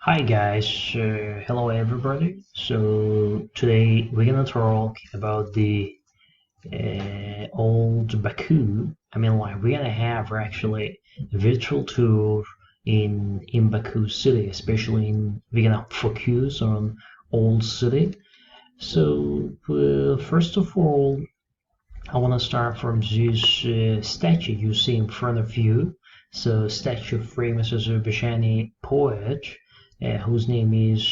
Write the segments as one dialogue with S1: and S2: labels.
S1: Hi guys, hello everybody. So today we're gonna talk about the old Baku. We're gonna have actually a virtual tour in Baku city, especially in we're gonna focus on old city. So first of all, I wanna start from this statue you see in front of you. So statue of famous Azerbaijani poet whose name is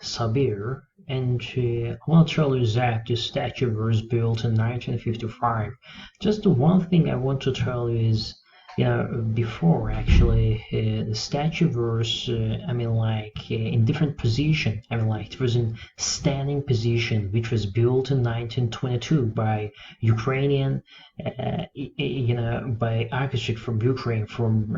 S1: Sabir. And I want to tell you that this statue was built in 1955. Just the one thing I want to tell you is, before actually the statue was, in different position. It was in standing position, which was built in 1922 by Ukrainian, by architect from Ukraine, from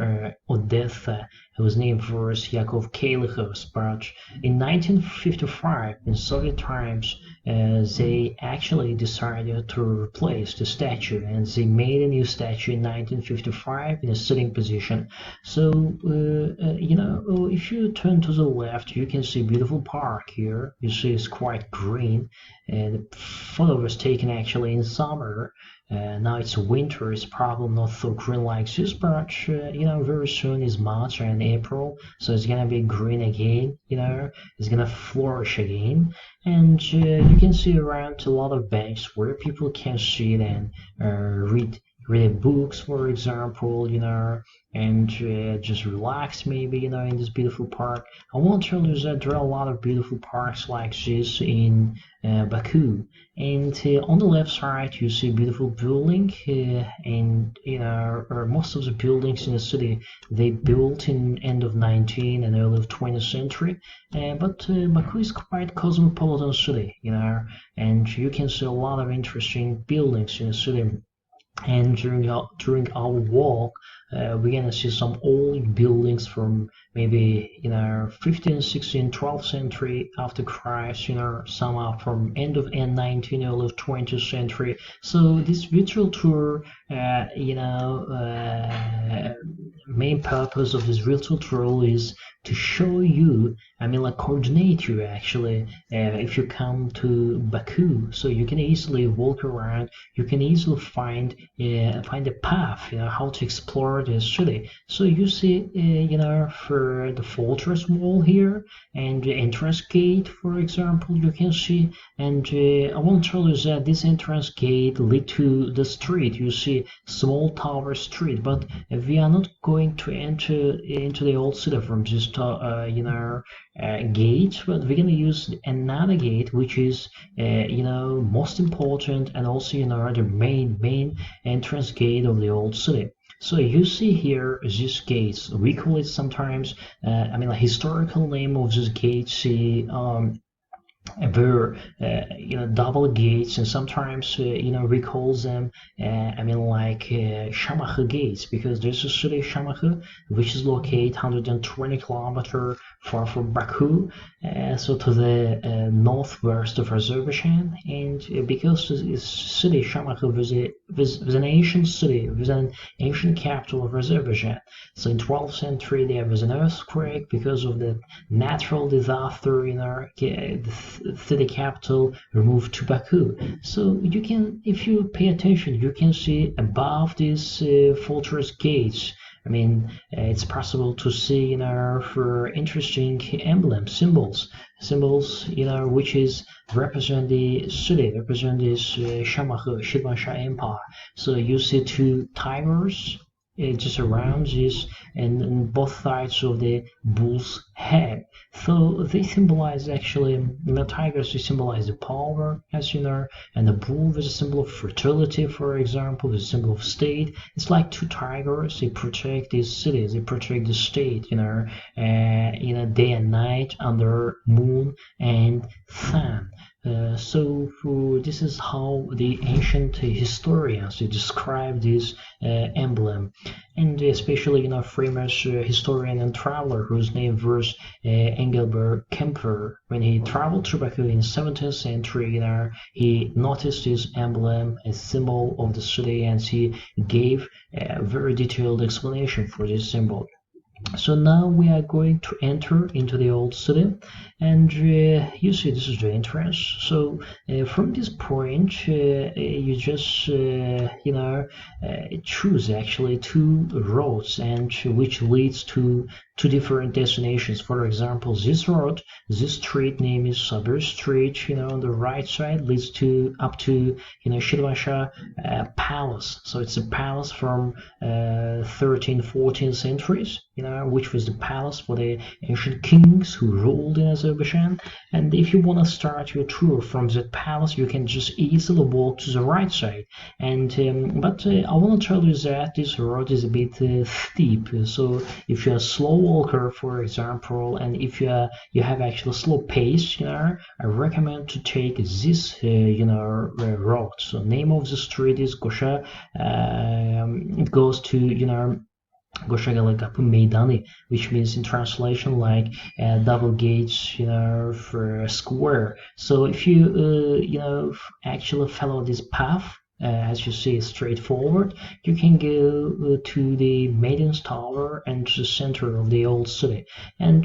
S1: Odessa, whose name was Yakov Kalichos. But in 1955, in Soviet times, they actually decided to replace the statue, and they made a new statue in 1955 in a sitting position. So, if you turn to the left, you can see a beautiful park here. You see it's quite green. The photo was taken actually in summer. Now it's winter, it's probably not so green like this, but very soon is March and April, so it's gonna be green again, it's gonna flourish again. And you can see around a lot of benches where people can sit and read books, for example, and just relax maybe, in this beautiful park. I want to tell you that there are a lot of beautiful parks like this in Baku. And on the left side, you see a beautiful building, and or most of the buildings in the city they built in end of 19th and early of 20th century. But Baku is quite cosmopolitan city, and you can see a lot of interesting buildings in the city. And during our walk, we're gonna see some old buildings from maybe 15th, 16th, 12th century after Christ. Some are from end of 19th, early of 20th century. So this virtual tour, main purpose of this virtual tour is to show you, coordinate you actually, if you come to Baku, so you can easily walk around, you can easily find a path, how to explore the city. So you see, for the fortress wall here and the entrance gate, for example, you can see, and I want to tell you that this entrance gate lead to the street. You see small tower street, but we are not going to enter into the old city from this gate, but we're gonna use another gate, which is most important, and also the main entrance gate of the old city. So you see here these gates. We call it sometimes, a historical name of this gate. See, were double gates, and sometimes we call them Shamaha gates, because there's a city Shamaha which is located 120 kilometers far from Baku, so to the northwest of Azerbaijan. And because this city Shamaha was an ancient city, was an ancient capital of Azerbaijan. So in 12th century there was an earthquake because of the natural disaster in our city capital removed to Baku. So you can, if you pay attention, you can see above these fortress gates. It's possible to see, for interesting emblems, symbols, which is represent the city, represent this Shirvasha Empire. So you see two tigers just around this, and both sides of the bull's head. So they symbolize actually, tigers, they symbolize the power, as you know, and the bull is a symbol of fertility, for example, is a symbol of state. It's like two tigers, they protect these cities, they protect the state, day and night under moon and sun. So this is how the ancient historians describe this emblem, and especially famous historian and traveler whose name was Engelbert Kemper. When he traveled to Baku in 17th century, he noticed this emblem, a symbol of the city, and he gave a very detailed explanation for this symbol. So now we are going to enter into the old city, and you see this is the entrance. So from this point, you just choose actually two roads, and which leads to two different destinations. For example, this road, this street name is Sabir Street. On the right side leads to up to Shirvasha Palace. So it's a palace from 13th, 14th centuries, which was the palace for the ancient kings who ruled in Azerbaijan. And if you want to start your tour from that palace, you can just easily walk to the right side. And but I want to tell you that this road is a bit steep. So if you're a slow walker, for example, and if you have actually slow pace, I recommend to take this road. So name of the street is Gosha. It goes to Goshagala Kapı Meydani, which means in translation like double gates, for a square. So if you actually follow this path, as you see, straightforward, you can go to the Maiden's Tower and to the center of the old city. And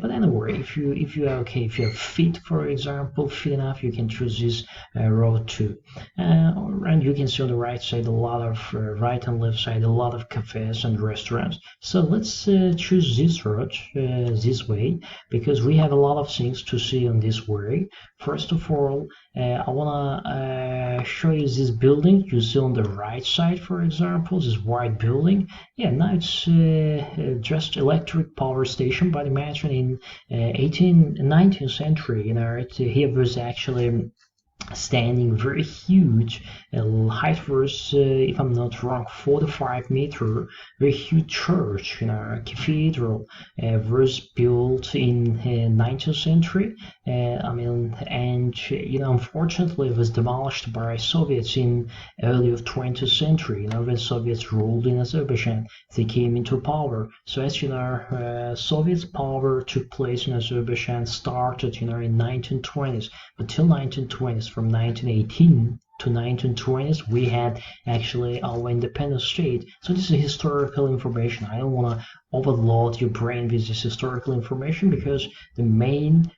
S1: but anyway, if you are okay, if you are fit, for example, fit enough, you can choose this road too. And you can see on the right side a lot of right and left side a lot of cafes and restaurants. So let's choose this road this way, because we have a lot of things to see on this way. First of all, I want to show you this building you see on the right side, for example, this white building. Yeah, now it's just electric power station, but imagine in 19th century, here was actually standing very huge, height was, if I'm not wrong, 45-meter, very huge church, cathedral, was built in 19th century. And unfortunately, it was demolished by Soviets in early of 20th century. When Soviets ruled in Azerbaijan, they came into power. So as you know, Soviets power took place in Azerbaijan started, in 1920s, but till 1920s. From 1918 to 1920s, we had actually our independent state. So this is historical information. I don't want to overload your brain with this historical information, because the main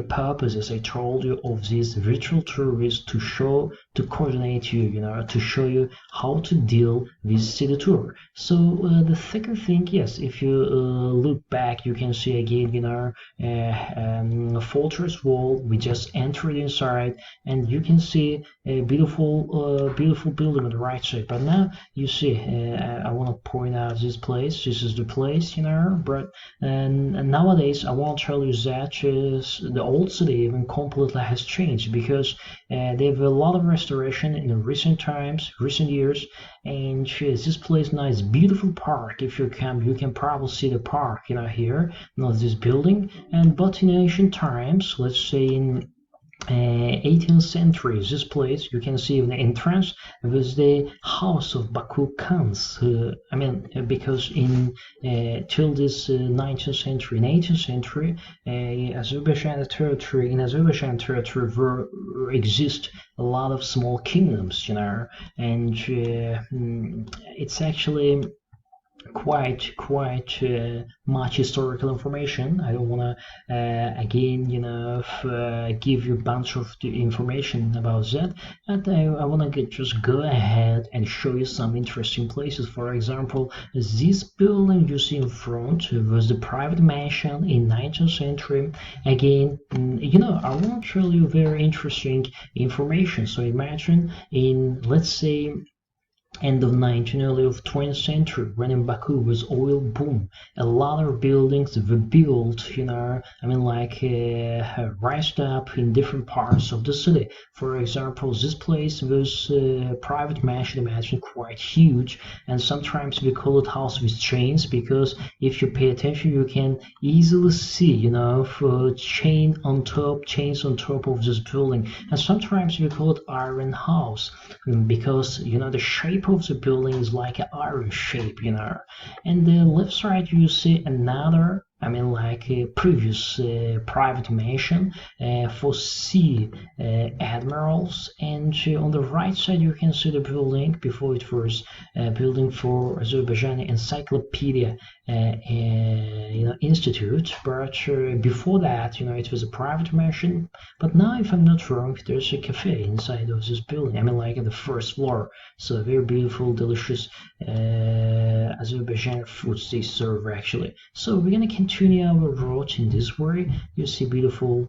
S1: purpose, as I told you, of this virtual tour is to coordinate you, to show you how to deal with city tour. So the second thing, yes, if you look back, you can see again, a fortress wall. We just entered inside, and you can see a beautiful building on the right side. But now you see, I want to point out this place. This is the place, but and nowadays I want to tell you that the old city even completely has changed, because they have a lot of restoration in the recent years, and this place now is beautiful park. If you come, you can probably see the park, here, not this building. But in ancient times, let's say in 18th century, this place, you can see in the entrance was the house of Baku Khans. Because in till this 19th century, in 18th century, Azerbaijan territory exist a lot of small kingdoms, and it's actually quite much historical information. I don't want to again give you a bunch of the information about that, but I want to just go ahead and show you some interesting places. For example, this building you see in front was the private mansion in 19th century. Again, I want to show you very interesting information. So imagine in, let's say, end of 19th, early of 20th century, when in Baku was oil boom, a lot of buildings were built, raised up in different parts of the city. For example, this place was private mansion, imagine, quite huge, and sometimes we call it house with chains, because if you pay attention, you can easily see, chains on top of this building. And sometimes we call it iron house, because the shape of the building is like an iron shape, and the left side you see another like a previous private mansion for sea admirals. And on the right side you can see the building. Before it was a building for Azerbaijani Encyclopedia Institute, but before that, it was a private mansion. But now, if I'm not wrong, there's a cafe inside of this building. I mean, like at the first floor. So very beautiful, delicious Azerbaijani foods they serve actually. So we're gonna continue our road in this way. You see beautiful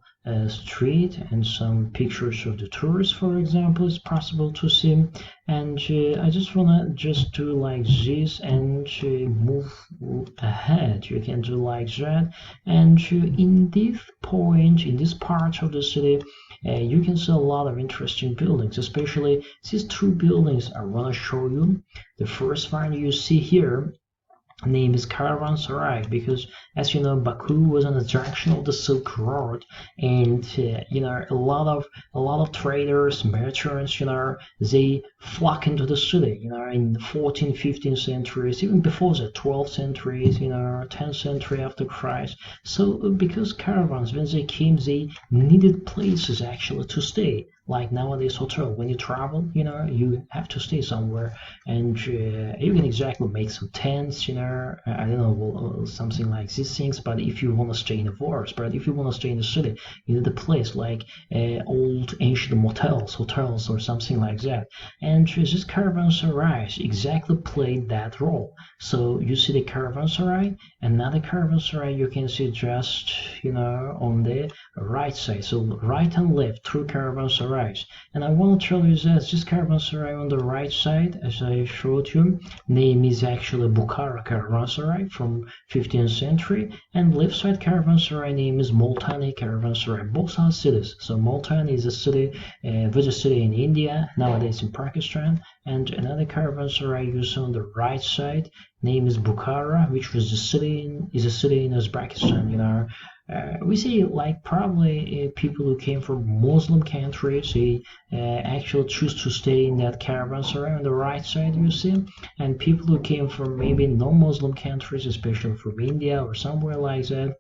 S1: street and some pictures of the tourists, for example, is possible to see. And I just wanna do like this and move ahead. You can do like that. And in this point, in this part of the city, you can see a lot of interesting buildings, especially these two buildings I want to show you. The first one you see here name is Caravanserai, because as you know, Baku was an attraction of the Silk Road, and a lot of traders, merchants, they flock into the city, in the 14th, 15th centuries, even before the 12th centuries, 10th century after Christ. So because caravans, when they came, they needed places actually to stay. Like nowadays hotel, when you travel, you have to stay somewhere, and you can exactly make some tents, I don't know, something like these things. But if you want to stay in the forest, but if you want to stay in the city, you need a place like old ancient hotels or something like that. And this caravanserai exactly played that role. So you see the caravanserai, another caravanserai you can see just on the right side. So right and left, two caravanserais. And I want to tell you that this caravanserai on the right side, as I showed you, name is actually Bukhara caravanserai from 15th century, and left side caravanserai name is Multani caravanserai. Both are cities. So Multan is a city, village city in India, nowadays in Pakistan, and another caravanserai you see on the right side name is Bukhara, which was a city in Uzbekistan. We see like probably people who came from Muslim countries, they actually choose to stay in that caravanserai on the right side, you see, and people who came from maybe non-Muslim countries, especially from India or somewhere like that,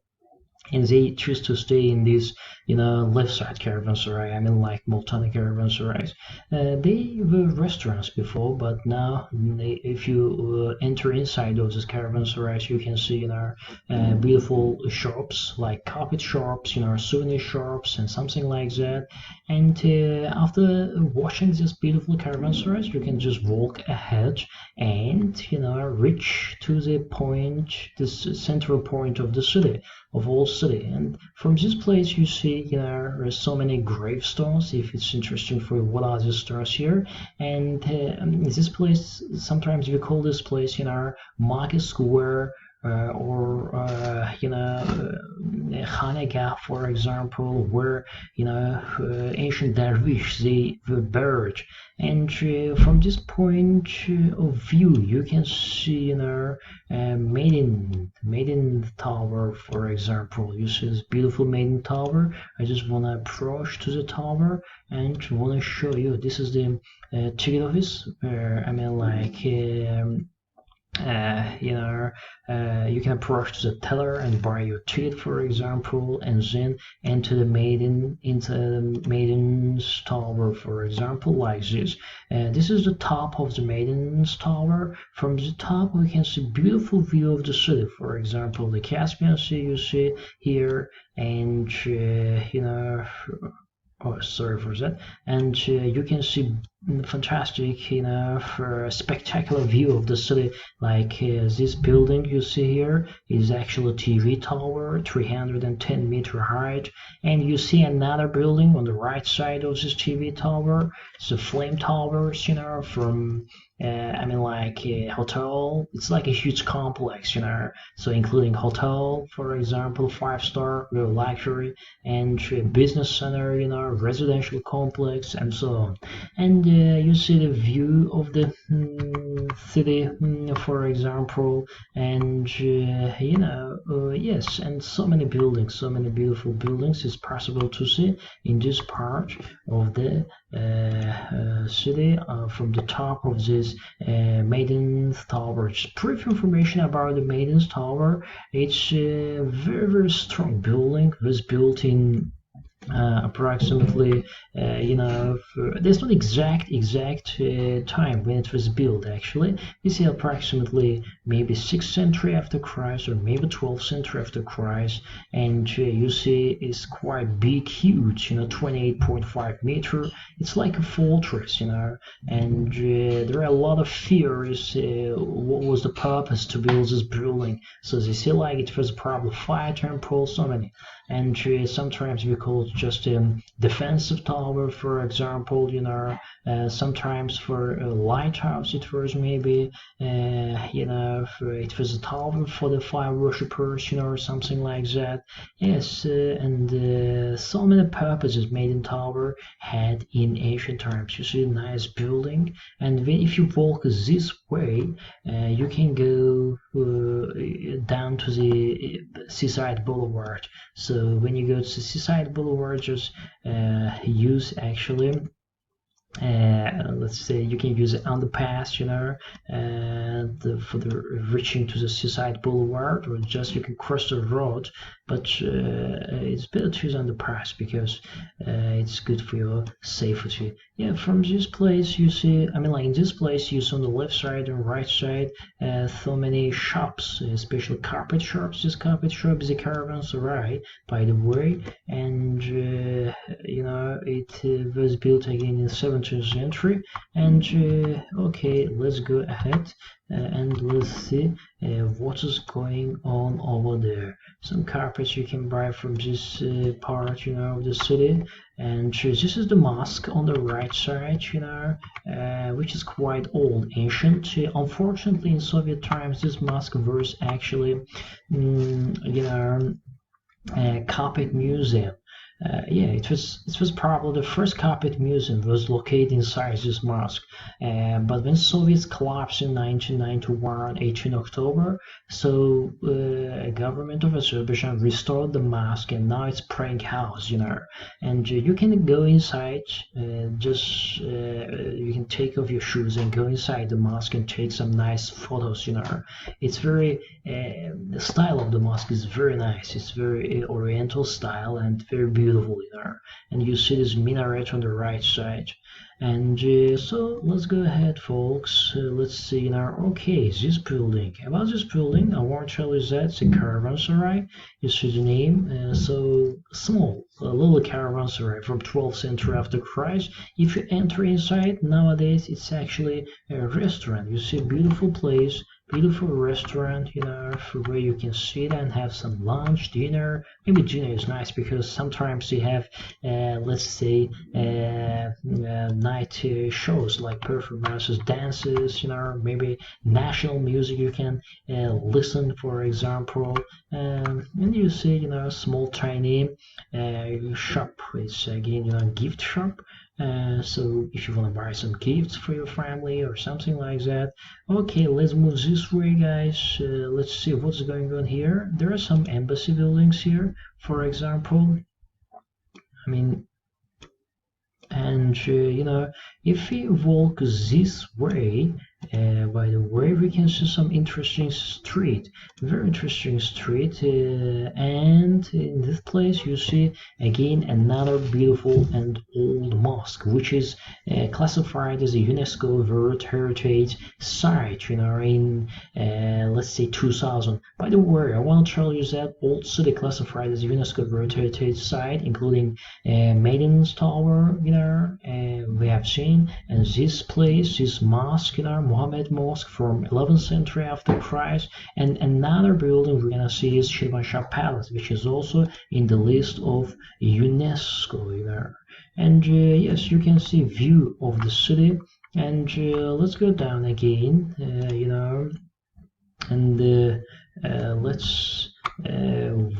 S1: and they choose to stay in this left side caravanserai. I mean like Multani caravanserais. They were restaurants before, but now if you enter inside of these caravanserais, you can see beautiful shops like carpet shops, souvenir shops and something like that. And after watching these beautiful caravanserais, you can just walk ahead and reach to the point, this central point of the city, of all city. And from this place you see there's so many gravestones, if it's interesting for you what are these stars here. And this place, sometimes we call this place Market Square, or Hanegah, for example, where ancient dervish they were buried. And from this point of view, you can see Maiden Tower, for example. You see this beautiful Maiden Tower. I just want to approach to the tower and want to show you. This is the ticket office. You can approach the teller and buy your ticket, for example, and then enter the Maiden's Tower, for example, like this. This is the top of the Maiden's Tower. From the top, we can see beautiful view of the city. For example, the Caspian Sea you see here, and oh, sorry for that. And you can see fantastic, spectacular view of the city. Like this building you see here is actually a TV tower, 310-meter height. And you see another building on the right side of this TV tower. It's a flame towers, from a hotel. It's like a huge complex, so including hotel, for example, 5-star, luxury, and business center, residential complex, and so on. And you see the view of the city, for example, and yes, and so many buildings, so many beautiful buildings is possible to see in this part of the city from the top of this Maiden's Tower. Just brief information about the Maiden's Tower. It's a very strong building. It was built in approximately there's not exact time when it was built. Actually, we see approximately maybe 6th century after Christ or maybe 12th century after Christ, and you see it's quite big, huge, 28.5 meter. It's like a fortress, and there are a lot of theories what was the purpose to build this building. So they say like it was probably fire temple, so many, and sometimes we call it just a defensive tower, for example, sometimes for a lighthouse it was maybe, it was a tower for the fire worshippers, or something like that. Yes, and so many purposes Maiden Tower had in ancient times. You see a nice building, and if you walk this way, you can go down to the Seaside Boulevard. So when you go to the Seaside Boulevard, just use actually let's say you can use it underpass, for the reaching to the Seaside Boulevard, or just you can cross the road, but it's better to use underpass because it's good for your safety. Yeah, from this place you see, like in this place you see on the left side and right side so many shops, especially carpet shops. This carpet shop is a caravanserai, by the way, and it was built again in the 17th century. And okay, let's go ahead and let's see what is going on over there. Some carpets you can buy from this part, of the city. And this is the mosque on the right side, which is quite old, ancient. Unfortunately, in Soviet times, this mosque was actually, a carpet museum. It was probably the first carpet museum was located inside this mosque. But when Soviets collapsed in 1991, 18 October, so government of Azerbaijan restored the mosque, and now it's praying house, and you can go inside, you can take off your shoes and go inside the mosque and take some nice photos, It's very, the style of the mosque is very nice. It's very oriental style and very beautiful, and you see this minaret on the right side. And so let's go ahead, folks. Let's see okay, this building. About this building, I want to tell you that it's a caravanserai. You see the name. So small, a little caravanserai from 12th century after Christ. If you enter inside nowadays, it's actually a restaurant. You see a beautiful place, beautiful restaurant, where you can sit and have some lunch, dinner. Maybe dinner is nice because sometimes you have, let's say, night shows like performances, dances, maybe national music you can listen, for example. And you see, small tiny shop. It's again, gift shop. So if you want to buy some gifts for your family or something like that. Okay, let's move this way, guys. Let's see what's going on here. There are some embassy buildings here, for example. And if we walk this way, by the way, we can see some interesting street, very interesting street, and in this place you see again another beautiful and old mosque, which is classified as a UNESCO World Heritage Site, in let's say 2000. By the way, I want to tell you that old city classified as a UNESCO World Heritage Site, including Maiden's Tower, we have seen, and this place, this mosque, Mohammed Mosque from 11th century after Christ, and another building we're gonna see is Shirvasha Palace, which is also in the list of UNESCO, And yes, you can see view of the city, and let's go down again, and let's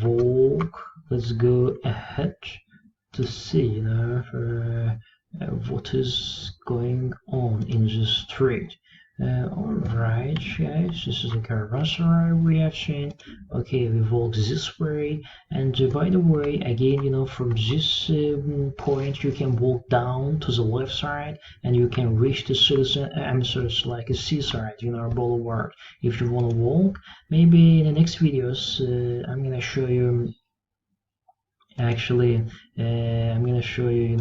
S1: walk. Let's go ahead to see, what is going on in the street. Alright, guys, this is the caravanserai we have seen. Okay, we walk this way, and by the way, again, from this point, you can walk down to the left side, and you can reach the citizen. So it's like a seaside, boulevard. If you want to walk, maybe in the next videos, I'm gonna show you. Actually, I'm gonna show you,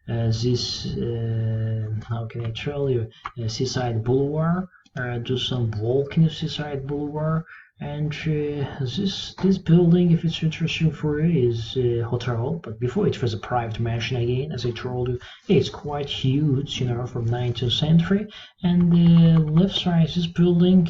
S1: this. How can I tell you? Seaside Boulevard. Do some walking of Seaside Boulevard, and this building, if it's interesting for you, is a hotel. But before it was a private mansion again, as I told you. It's quite huge, from 19th century. And the left side of this building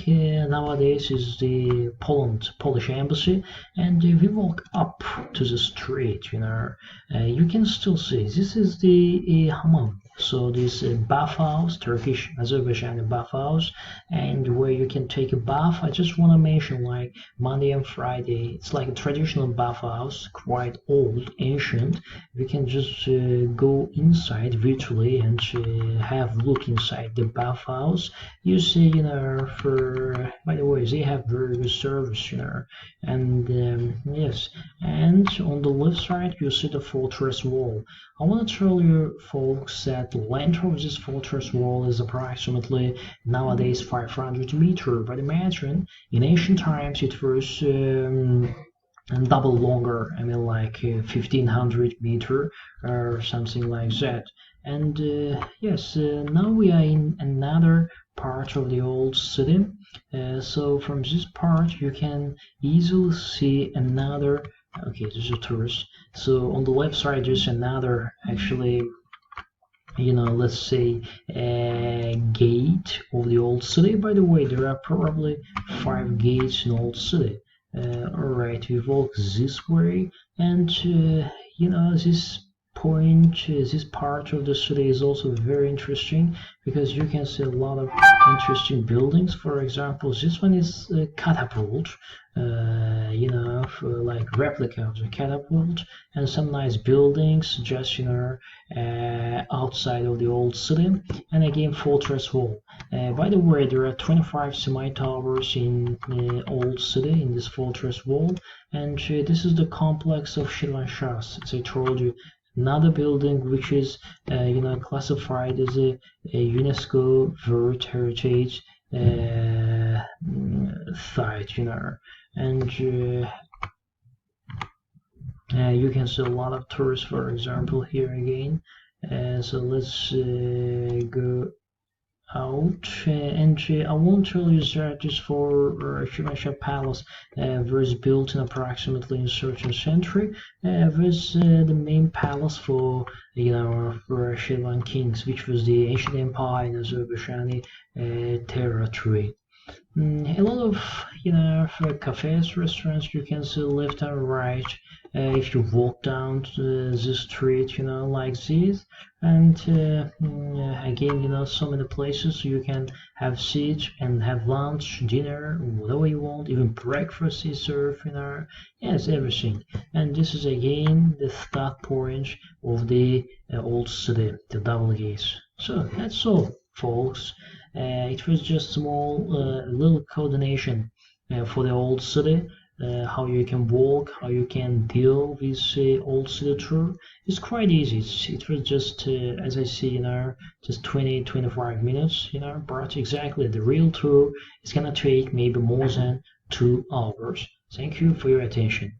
S1: nowadays is the Polish embassy. And we walk up to the street, you can still see this is the hammam. So this bathhouse, Turkish Azerbaijani bathhouse, and where you can take a bath. I just want to mention, like Monday and Friday, it's like a traditional bathhouse, quite old, ancient. We can just go inside virtually and have a look inside the bathhouse. You see, by the way, they have very good service, and yes, and on the left side you see the fortress wall. I want to tell you, folks, that the length of this fortress wall is approximately nowadays 500 meters. But imagine, in ancient times it was double longer. I mean, like 1500 meter or something like that. And yes, now we are in another part of the old city. So from this part you can easily see another. Okay, this is a tourist. So on the left side there's another, actually, let's say a gate of the old city. By the way, there are probably 5 gates in old city. Alright, we walk this way, and this point, this part of the city is also very interesting because you can see a lot of interesting buildings. For example, this one is a catapult, like replica of the catapult, and some nice buildings just outside of the old city, and again fortress wall. By the way, there are 25 semi-towers in the old city in this fortress wall, and this is the complex of Shirvasha, as I told you. Another building which is classified as a UNESCO World Heritage site, and you can see a lot of tourists, for example, here again. So let's go out, and I won't tell you that just for Shirvasha Palace was built in approximately in 13th century. Was the main palace for Shivan kings, which was the ancient empire in Azerbaijani territory. A lot of cafes, restaurants you can see left and right. If you walk down the street, like this, and again, so many places you can have seats and have lunch, dinner, whatever you want. Even breakfast is served, yes, everything. And this is again the start point of the old city, the double gates. So that's all, folks. It was just small little coordination for the old city. How you can walk, how you can deal with old city tour. It's quite easy. It was just, as I see, just 20-25 minutes, but exactly the real tour is gonna take maybe more than 2 hours. Thank you for your attention.